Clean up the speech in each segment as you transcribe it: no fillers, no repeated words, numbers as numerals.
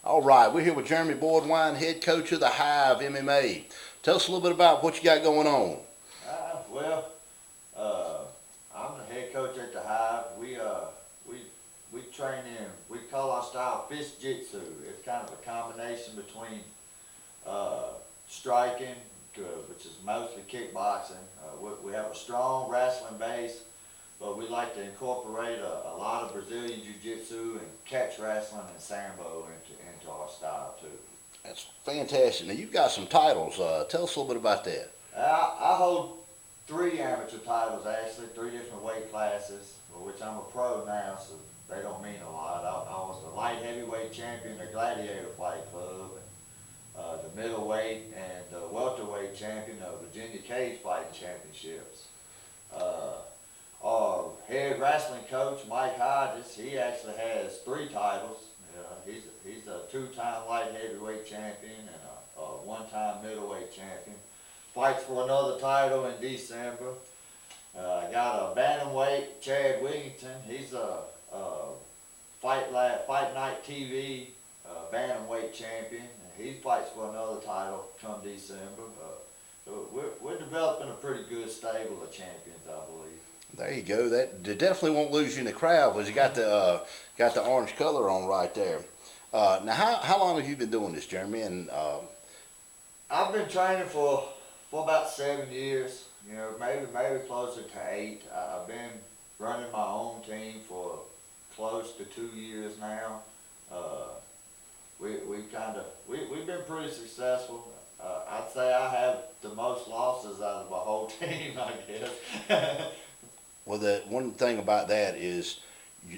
All right, we're here with Jeremy Boardwine, head coach of the HIVE MMA. Tell us a little bit about what you got going on. Well, I'm the head coach at the Hive. We train in. We call our style fist jitsu. It's kind of a combination between striking, which is mostly kickboxing. We have a strong wrestling base, but we like to incorporate a lot of Brazilian jiu-jitsu and catch wrestling and sambo into our style too. That's fantastic. Now, you've got some titles. Tell us a little bit about that. I hold 3 amateur titles, actually, 3 different weight classes, for which I'm a pro now, so they don't mean a lot. I was the light heavyweight champion of Gladiator Fight Club, and the middleweight and welterweight champion of Virginia Cage Fighting Championships. Our head wrestling coach, Mike Hodges, he actually has 3 titles. He's a 2-time light heavyweight champion and a 1-time middleweight champion. Fights for another title in December. I got a bantamweight, Chad Wigington. He's a Fight Night TV bantamweight champion. And he fights for another title come December. So we're developing a pretty good stable of champions, I believe. There you go. That they definitely won't lose you in the crowd because you got the orange color on right there. Now, how long have you been doing this, Jeremy? And I've been training for about 7 years. You know, maybe closer to 8. I've been running my own team for close to 2 years now. We've been pretty successful. I'd say I have the most losses out of my whole team, I guess. well, the one thing about that is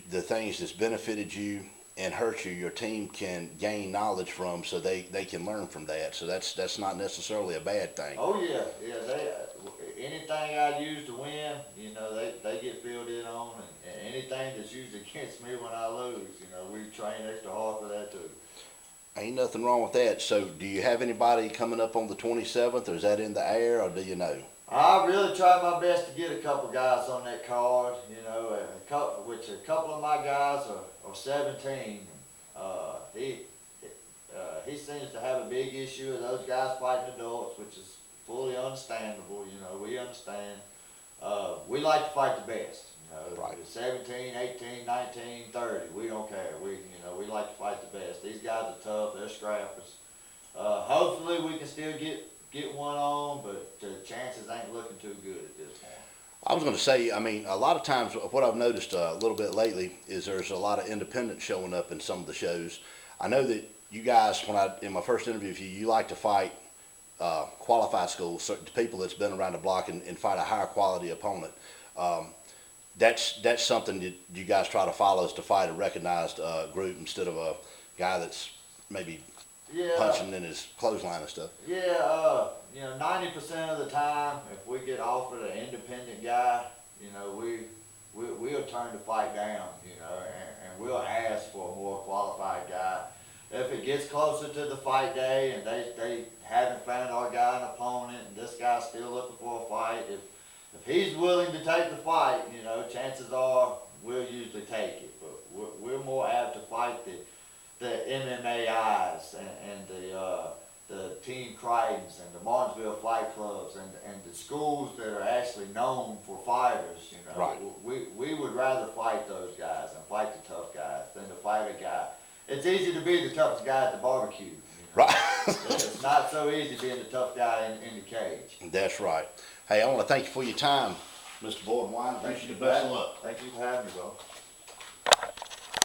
the things that's benefited you and hurt you, your team can gain knowledge from, so they can learn from that. So that's not necessarily a bad thing. Oh yeah. Anything I use to win, you know, they get filled in on, and anything that's used against me when I lose, you know, we train extra hard for that too. Ain't nothing wrong with that. So do you have anybody coming up on the 27th, or is that in the air, or do you know? I really try my best to get a couple guys on that card, you know, which a couple of my guys are 17. He seems to have a big issue with those guys fighting adults, which is fully understandable. You know, we understand. We like to fight the best. You know, right. 17, 18, 19, 30. We don't care. We like to fight the best. These guys are tough. They're scrappers. Hopefully, we can still get one on, but the chances ain't looking too good at this point. I was going to say, I mean, a lot of times what I've noticed a little bit lately is there's a lot of independents showing up in some of the shows. I know that you guys, in my first interview with you, you like to fight qualified schools, certain people that's been around the block and fight a higher quality opponent. That's something that you guys try to follow, is to fight a recognized group instead of a guy that's maybe punching in his clothesline and stuff. Yeah, 90% of the time, if we get offered an independent guy, you know, we'll turn the fight down, you know, and we'll ask for a more qualified guy. If it gets closer to the fight day and they haven't found our guy an opponent and this guy's still looking for a fight, if he's willing to take the fight, you know, chances are we'll usually take it. But we're more apt to fight the MMAIs and the Team Crichtons and the Martinsville Fight Clubs and the schools that are actually known for fighters. You know, right. We would rather fight those guys and fight the tough guys than to fight a guy. It's easy to be the toughest guy at the barbecue. You know? Right. It's not so easy being the tough guy in the cage. That's right. Hey, I want to thank you for your time, Mr. Boardwine. Wish you the best of luck. Thank you for having me, bro.